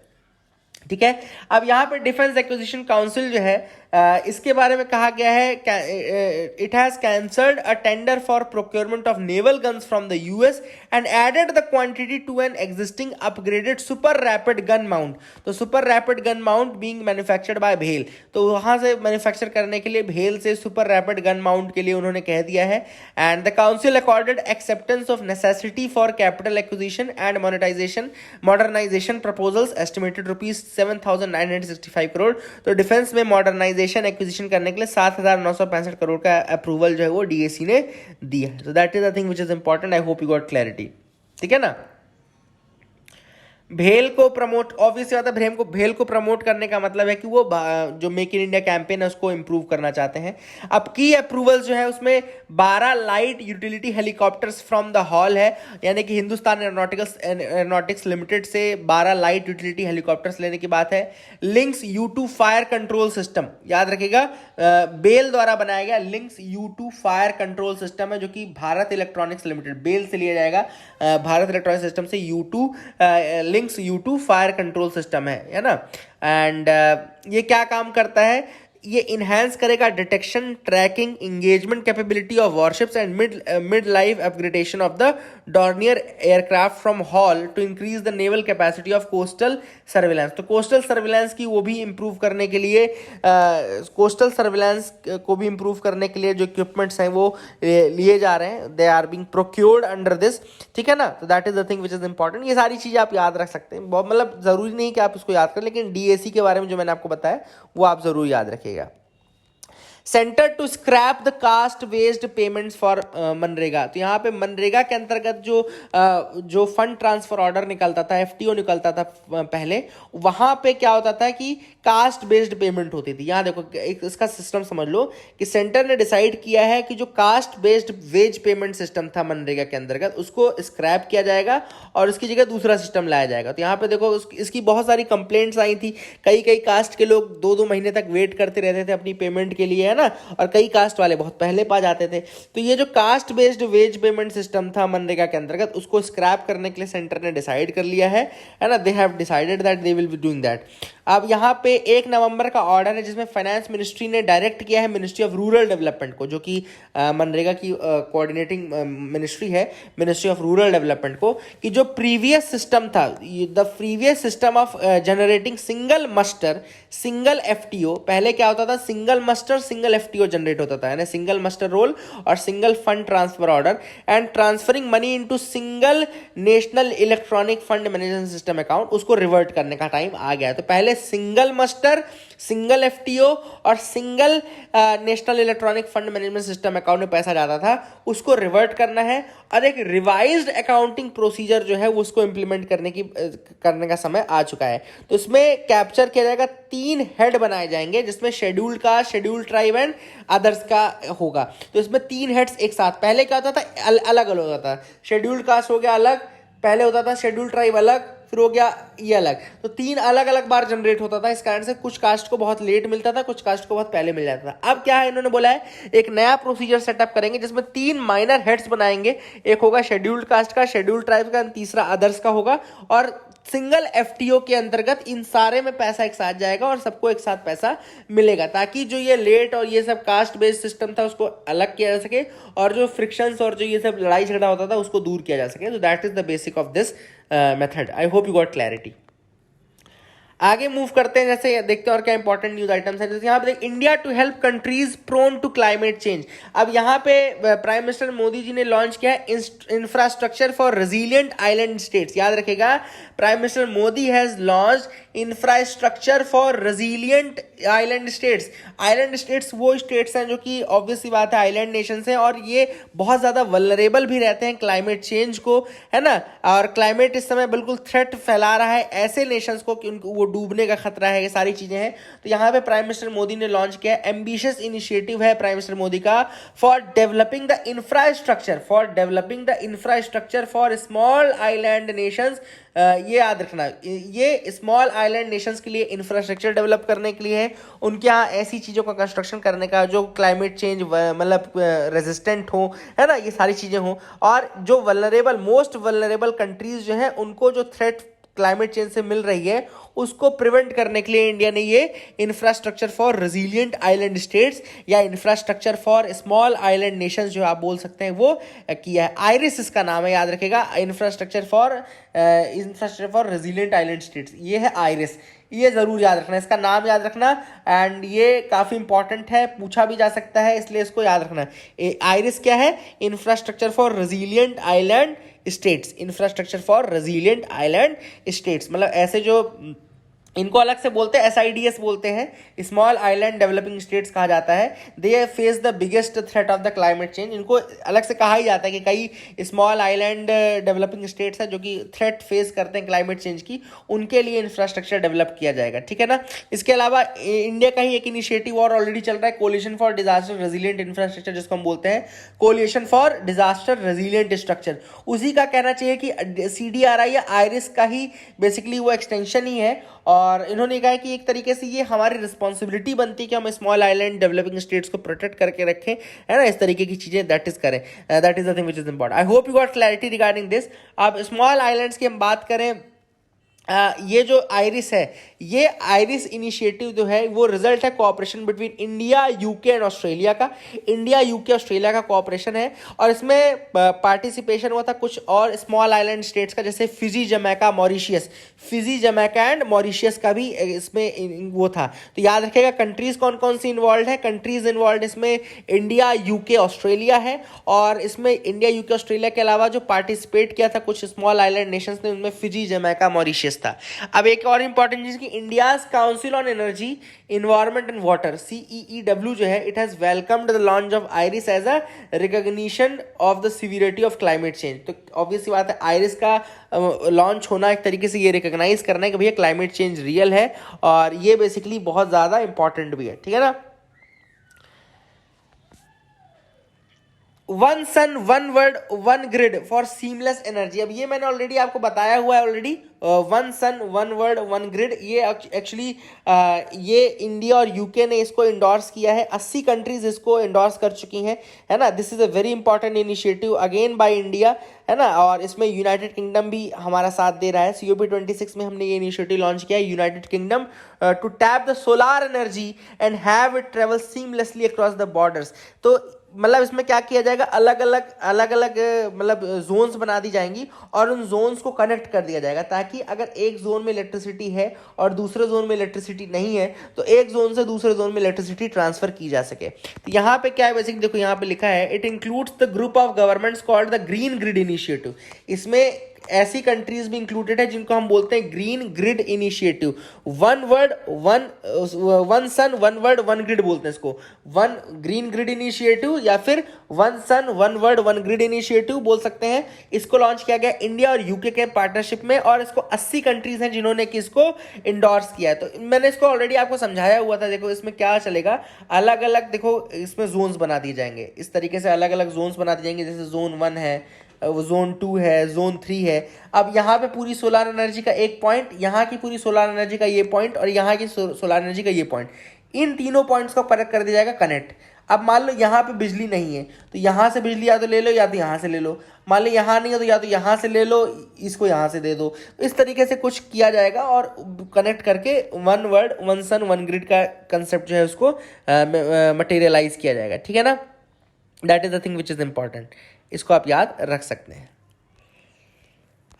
ठीक है। अब यहाँ पे डिफेंस एक्विजिशन काउंसिल जो है, इसके बारे में कहा गया है, it has cancelled a tender for procurement of naval guns from the US and added the quantity to an existing upgraded super rapid gun mount. तो super rapid gun mount being manufactured by भेल, तो वहां से manufacture करने के लिए भेल से सुपर रैपिड गन माउंट के लिए उन्होंने कह दिया है। And the council accorded acceptance of necessity for capital acquisition and modernisation proposals estimated rupees 7,965 crore. तो डिफेंस में मॉडर्नाइजेशन एक्विजिशन करने के लिए 7,965 करोड़ का अप्रूवल जो है वो डीएसी ने दिया है। सो that is the thing which is important. I hope you got clarity, ठीक है ना। भेल को प्रमोट, ऑब्वियसली बात है, भेल को प्रमोट करने का मतलब है कि वो जो मेक इन इंडिया कैंपेन है उसको इंप्रूव करना चाहते हैं। अब की अप्रूवल जो है उसमें 12 light utility helicopters from the hall है, यानी कि हिंदुस्तान एरोनॉटिक्स लिमिटेड से 12 लाइट यूटिलिटी हेलीकॉप्टर्स लेने की बात है। Links U2 fire control system, याद रखिएगा, बेल द्वारा बनाया गया links U2 fire control system है, जो कि भारत इलेक्ट्रॉनिक्स लिमिटेड, बेल से लिया जाएगा, भारत इलेक्ट्रॉनिक्स सिस्टम से U2 फायर कंट्रोल सिस्टम है ना। एंड ये क्या काम करता है, ये इन्हांस करेगा detection, tracking, engagement capability of warships and mid life upgradation of the Dornier aircraft from HAL to increase the naval capacity of coastal surveillance. तो कोस्टल सर्विलांस की वो भी इंप्रूव करने के लिए, कोस्टल सर्विलांस को भी इंप्रूव करने के लिए जो इक्विपमेंट्स हैं वो लिए जा रहे हैं, they are being procured under this, ठीक है ना। तो that is the thing which is important. ये सारी चीजें आप याद रख सकते हैं, बहुत, मतलब जरूरी नहीं कि आप इसको याद करें, लेकिन डीएसी के बारे में जो मैंने आपको बताया वो आप जरूर याद रखिएगा। Centre to scrap the caste based payments for मनरेगा। तो यहाँ पे मनरेगा के अंतर्गत जो फंड ट्रांसफर ऑर्डर निकलता था, एफटीओ निकलता था पहले, वहां पे क्या होता था कि कास्ट बेस्ड पेमेंट होती थी। यहाँ देखो इसका सिस्टम समझ लो कि सेंटर ने डिसाइड किया है कि जो caste based wage payment system था मनरेगा के अंतर्गत, उसको स्क्रैप किया जाएगा और उसकी जगह दूसरा सिस्टम लाया जाएगा। तो यहाँ पे देखो इसकी बहुत सारी कंप्लेंट्स आई थी, कई कास्ट के लोग 2-2 महीने तक वेट करते रहते थे अपनी पेमेंट के लिए, है ना, और कई कास्ट वाले बहुत पहले पा जाते थे। तो ये जो caste based wage payment system था मनरेगा के अंतर्गत, उसको स्क्रैप करने के लिए सेंटर ने डिसाइड कर लिया है ना, they have decided that they will be doing that. अब यहाँ पे 1 नवंबर का ऑर्डर है जिसमें फाइनेंस मिनिस्ट्री ने डायरेक्ट किया है मिनिस्ट्री ऑफ रूरल डेवलपमेंट को, जो कि मनरेगा की कोऑर्डिनेटिंग मिनिस्ट्री है, मिनिस्ट्री ऑफ रूरल डेवलपमेंट को, कि जो प्रीवियस सिस्टम था, the previous system of generating single muster single FTO, पहले क्या होता था, single muster single FTO generate होता था, यानी सिंगल मस्टर रोल और single fund transfer order and transferring money into single national electronic fund management system account, उसको revert करने का टाइम आ गया है। तो पहले सिंगल मस्टर सिंगल एफटीओ और single national electronic fund management system account में पैसा जाता था, उसको रिवर्ट करना है और एक रिवाइज्ड अकाउंटिंग प्रोसीजर जो है वो उसको इंप्लीमेंट करने का समय आ चुका है। तो इसमें कैप्चर किया जाएगा 3 हेड बनाए जाएंगे, जिसमें scheduled caste, scheduled tribe and others का होगा। तो इसमें 3 हेड्स एक साथ, पहले क्या होता था, अलग अलग होता था, शेड्यूल्ड कास्ट हो गया अलग, पहले होता था शेड्यूल्ड ट्राइब अलग, फिर हो गया ये अलग। तो 3 अलग अलग बार जनरेट होता था, इस कारण से कुछ कास्ट को बहुत लेट मिलता था, कुछ कास्ट को बहुत पहले मिल जाता था। अब क्या है, इन्होंने बोला है एक नया प्रोसीजर सेटअप करेंगे जिसमें 3 माइनर हेड्स बनाएंगे, एक होगा शेड्यूल्ड कास्ट का, शेड्यूल्ड ट्राइब का, तीसरा अदर्स का होगा, और सिंगल एफटीओ के अंतर्गत इन सारे में पैसा एक साथ जाएगा और सबको एक साथ पैसा मिलेगा, ताकि जो ये लेट और ये सब कास्ट बेस्ड सिस्टम था उसको अलग किया जा सके और जो फ्रिक्शंस और जो ये सब लड़ाई झगड़ा होता था उसको दूर किया जा सके। तो that is the basic of this method. I hope you got clarity. आगे मूव करते हैं, जैसे देखते हैं और क्या इंपॉर्टेंट न्यूज आइटम्स है। जैसे यहाँ पे India to help countries prone to climate change. अब यहाँ पे प्राइम मिनिस्टर मोदी जी ने लॉन्च किया है infrastructure for resilient island states. याद रखेगा, prime minister Modi has launch infrastructure for resilient island states. Island states वो स्टेट्स हैं जो कि ऑब्वियसली बात है आइलैंड नेशंस हैं, और ये बहुत ज़्यादा वल्नरेबल भी रहते हैं क्लाइमेट चेंज को, है ना, और क्लाइमेट इस समय बिल्कुल थ्रेट फैला रहा है ऐसे नेशंस को कि उनको वो डूबने का खतरा है, ये सारी चीज़ें हैं। तो यहाँ पे प्राइम मिनिस्टर मोदी ने लॉन्च किया है, एम्बिशियस इनिशिएटिव है प्राइम मिनिस्टर मोदी का, for developing the infrastructure for small island Nations. ये याद रखना, ये स्मॉल आइलैंड नेशंस के लिए इंफ्रास्ट्रक्चर डेवलप करने के लिए है, उनके यहाँ ऐसी चीज़ों का कंस्ट्रक्शन करने का जो क्लाइमेट चेंज मतलब रेजिस्टेंट हो, है ना, ये सारी चीज़ें हो, और जो मोस्ट वल्नरेबल कंट्रीज जो हैं उनको जो थ्रेट क्लाइमेट चेंज से मिल रही है उसको प्रिवेंट करने के लिए इंडिया ने ये infrastructure for resilient island states या infrastructure for small island nations जो आप बोल सकते हैं वो किया है। आइरिस इसका नाम है, याद रखेगा, infrastructure for resilient island states, ये है आइरिस। ये जरूर याद रखना, इसका नाम याद रखना, एंड ये काफ़ी इंपॉर्टेंट है, पूछा भी जा सकता है, इसलिए इसको याद रखना। आइरिस क्या है, infrastructure for resilient island states, infrastructure for resilient island states, मतलब ऐसे जो इनको अलग से बोलते हैं, SIDS बोलते हैं, स्मॉल आइलैंड डेवलपिंग स्टेट्स कहा जाता है। They face the biggest threat of the climate change, इनको अलग से कहा ही जाता है कि कई स्मॉल आइलैंड डेवलपिंग स्टेट्स हैं जो कि थ्रेट फेस करते हैं क्लाइमेट चेंज की, उनके लिए इंफ्रास्ट्रक्चर डेवलप किया जाएगा, ठीक है ना। इसके अलावा इंडिया का ही एक इनिशिएटिव और ऑलरेडी चल रहा है, coalition for disaster resilient infrastructure, जिसको हम बोलते हैं coalition for disaster resilient structure. उसी का कहना चाहिए कि CDRI या आइरिस का ही बेसिकली वो एक्सटेंशन ही है, और इन्होंने कहा कि एक तरीके से ये हमारी रिस्पॉन्सिबिलिटी बनती है कि हम स्मॉल आइलैंड डेवलपिंग स्टेट्स को प्रोटेक्ट करके रखें, है ना, इस तरीके की चीज़ें दैट इज करें, that is the thing which is important. I hope you got clarity regarding this. अब स्मॉल आइलैंड्स की हम बात करें, ये जो आइरिस है, ये आइरिस इनिशिएटिव जो है वो रिजल्ट है cooperation between India, UK and Australia का। इंडिया, यूके, ऑस्ट्रेलिया का कोऑपरेशन है, और इसमें पार्टिसिपेशन हुआ था कुछ और स्मॉल आइलैंड स्टेट्स का, जैसे Fiji, Jamaica, Mauritius. Fiji, Jamaica and Mauritius का भी इसमें वो था। तो याद रखिएगा कंट्रीज कौन कौन सी इन्वॉल्व है, कंट्रीज इन्वॉल्व इसमें इंडिया, यूके, ऑस्ट्रेलिया है, और इसमें इंडिया, यूके, ऑस्ट्रेलिया के अलावा जो पार्टिसिपेट किया था कुछ स्मॉल आइलैंड नेशंस ने, उनमें फिजी, जमैका, मॉरिशियस था। अब एक और इंपॉर्टेंट चीज कि India's council on energy, environment and water, CEEW जो है, it has welcomed the launch of IRIS as a recognition of the severity of climate change. तो ऑब्वियसली बात है, आइरिस का लॉन्च होना एक तरीके से ये रिकॉग्नाइज करना है कि भैया क्लाइमेट चेंज रियल है, और ये बेसिकली बहुत ज्यादा इंपॉर्टेंट भी है, ठीक है ना। One sun one world one grid for seamless energy. अब ये मैंने ऑलरेडी आपको बताया हुआ है already. One sun one world one grid, ये एक्चुअली ये इंडिया और यूके ने इसको इंडोर्स किया है। 80 कंट्रीज इसको इंडोर्स कर चुकी हैं, है ना। This is a very important initiative again by India, है ना। और इसमें यूनाइटेड किंगडम भी हमारा साथ दे रहा है। COP26 में हमने ये इनिशिएटिव लॉन्च किया है, United Kingdom to tap the solar energy and have it travel seamlessly across the borders. तो मतलब इसमें क्या किया जाएगा, अलग अलग मतलब जोन्स बना दी जाएंगी और उन जोन्स को कनेक्ट कर दिया जाएगा, ताकि अगर एक जोन में इलेक्ट्रिसिटी है और दूसरे जोन में इलेक्ट्रिसिटी नहीं है तो एक जोन से दूसरे जोन में इलेक्ट्रिसिटी ट्रांसफर की जा सके। तो यहाँ पे क्या है बेसिकली, देखो यहाँ पे लिखा है it includes the group of governments called the green grid initiative. इसमें ऐसी कंट्रीज भी इंक्लूडेड है जिनको हम बोलते हैं green grid initiative. One world one sun one world one grid बोलते हैं इसको, वन ग्रीन ग्रिड इनिशिएटिव या फिर one sun one world one grid initiative बोल सकते हैं। इसको लॉन्च किया गया इंडिया और यूके के पार्टनरशिप में और इसको 80 कंट्रीज हैं जिन्होंने कि इसको इंडोर्स किया है। तो मैंने इसको ऑलरेडी आपको समझाया हुआ था। देखो इसमें क्या चलेगा, अलग अलग देखो इसमें जोन्स बना दिए जाएंगे, इस तरीके से अलग अलग जोन्स बना दिए जाएंगे। जैसे जोन 1 है, जोन 2 है, जोन 3 है। अब यहाँ पे पूरी सोलार एनर्जी का एक पॉइंट, यहाँ की पूरी सोलार एनर्जी का ये पॉइंट और यहाँ की सोलार एनर्जी का ये पॉइंट, इन तीनों पॉइंट्स को कनेक्ट कर दिया जाएगा कनेक्ट। अब मान लो यहाँ पे बिजली नहीं है तो यहाँ से बिजली या तो ले लो या तो यहाँ से ले लो। मान लो यहाँ नहीं है तो या तो यहाँ से ले लो, इसको यहाँ से दे दो। इस तरीके से कुछ किया जाएगा और कनेक्ट करके one world one sun one grid का कंसेप्ट जो है उसको मटेरियलाइज किया जाएगा, ठीक है ना। That is the thing which is important, इसको आप याद रख सकते हैं।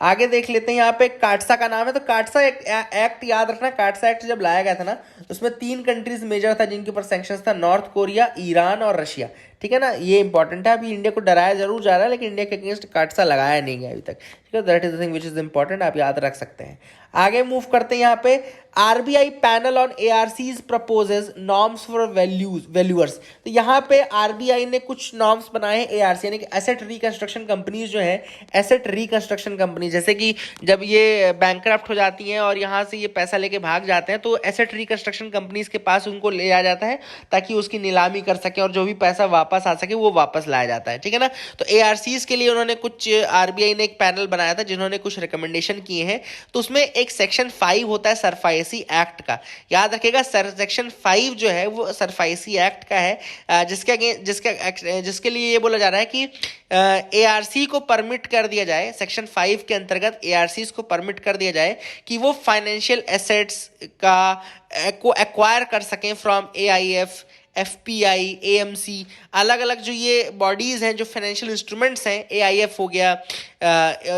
आगे देख लेते हैं, यहाँ पे काटसा का नाम है। तो काटसा एक्ट याद रखना, काटसा एक्ट जब लाया गया था ना उसमें 3 कंट्रीज मेजर था जिनके ऊपर सैंक्शंस था, नॉर्थ कोरिया, ईरान और रशिया, ठीक है ना। ये इंपॉर्टेंट है। अभी इंडिया को डराया जरूर जा रहा है लेकिन इंडिया के अगेंस्ट काटसा लगाया नहीं गया अभी तक, ठीक है। That is the thing which is important, आप याद रख सकते हैं। आगे मूव करते हैं, यहाँ पे RBI panel on ARCs proposes norms for valuers. तो यहाँ पे RBI ने कुछ नॉर्म्स बनाए हैं ARC यानी कि एसेट रिकंस्ट्रक्शन कंपनीज जो है, एसेट रिकंस्ट्रक्शन कंपनी, जैसे कि जब ये बैंकक्रप्ट हो जाती हैं और यहाँ से ये पैसा लेके भाग जाते हैं तो एसेट रिकंस्ट्रक्शन कंपनीज के पास उनको ले आ जाता है ताकि उसकी नीलामी कर सके और जो भी पैसा वापस आ सके वो वापस लाया जाता है, ठीक है ना। तो ARCs के लिए उन्होंने कुछ, RBI ने एक पैनल बनाया था जिन्होंने कुछ रिकमेंडेशन किए हैं। तो उसमें एक सेक्शन 5 होता है सरफायसी एक्ट का, याद रखिएगा। सेक्शन 5 जो है वो सरफायसी एक्ट का है, जिसके लिए ये बोला जा रहा है कि ARC को परमिट कर दिया जाए, सेक्शन 5 के अंतर्गत ARCs को परमिट कर दिया जाए कि वो फाइनेंशियल एसेट्स को एक्वायर कर सकें फ्रॉम AIF, FPI, AMC, अलग अलग जो ये बॉडीज़ हैं जो फाइनेंशियल इंस्ट्रूमेंट्स हैं, AIF हो गया,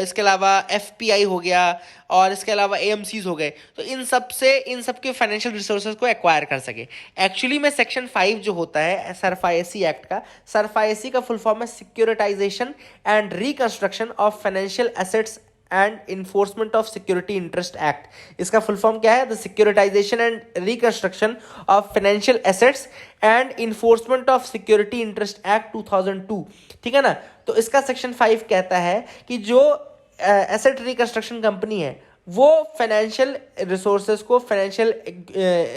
इसके अलावा FPI हो गया और इसके अलावा AMCs हो गए। तो इन सब के फाइनेंशियल रिसोर्सेज को एक्वायर कर सके। एक्चुअली में सेक्शन 5 जो होता है सरफायसी एक्ट का, सरफायसी का फुल फॉर्म है securitisation and reconstruction of financial assets and enforcement of security interest act. इसका फुल फॉर्म क्या है, the securitisation and reconstruction of financial assets and enforcement of security interest act 2002, ठीक है ना। तो इसका सेक्शन 5 कहता है कि जो एसेट रिकंस्ट्रक्शन कंपनी है वो फाइनेंशियल रिसोर्सेज को, फाइनेंशियल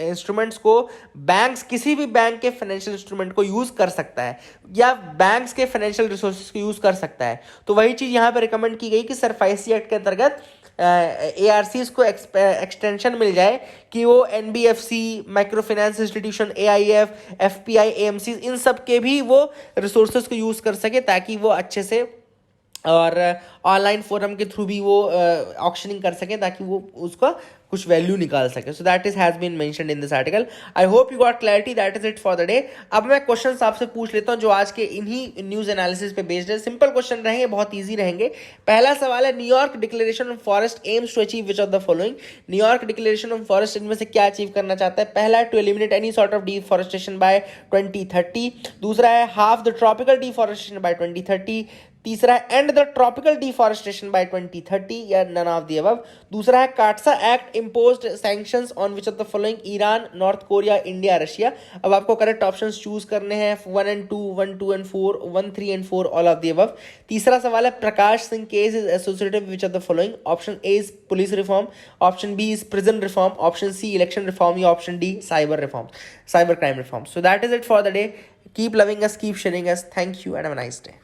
इंस्ट्रूमेंट्स को, बैंक्स, किसी भी बैंक के फाइनेंशियल इंस्ट्रूमेंट को यूज़ कर सकता है या बैंक्स के फाइनेंशियल रिसोर्सेज को यूज़ कर सकता है। तो वही चीज़ यहाँ पे रिकमेंड की गई कि सरफायसी एक्ट के अंतर्गत ARCs को एक्सटेंशन मिल जाए कि वो NBFC, micro finance institution, AIF, FPI, AMCs, इन सब के भी वो रिसोर्सेज को यूज़ कर सके ताकि वो अच्छे से और ऑनलाइन फोरम के थ्रू भी वो ऑक्शनिंग कर सकें ताकि वो उसका कुछ वैल्यू निकाल सके। So that is has been mentioned in this article. I hope you got clarity. That is it for the day. अब मैं क्वेश्चंस आपसे पूछ लेता हूं जो आज के इन्हीं न्यूज एनालिसिस पे बेस्ड है। सिंपल क्वेश्चन रहेंगे, बहुत ईजी रहेंगे। पहला सवाल है, New York declaration of forest aims to achieve which of the following. New York declaration of forest इनमें से क्या अचीव करना चाहता है? पहला है to eliminate any sort of deforestation by 2030। दूसरा है half the tropical deforestation by 2030। तीसरा है and the tropical deforestation by 2030 या नन ऑफ द अबव। दूसरा है काटसा act imposed sanctions on which of the following, Iran, north Korea, India, Russia. अब आपको correct options choose करने हैं 1 and 2, 1, 2 and 4, 1, 3 and 4, all of the above. तीसरा सवाल है Prakash Singh case is associated which of the following, option A is police reform, option B is prison reform, option C election reform या option D cyber reform, cyber crime reform. So that is it for the day. Keep loving us, keep sharing us. Thank you and have a nice day.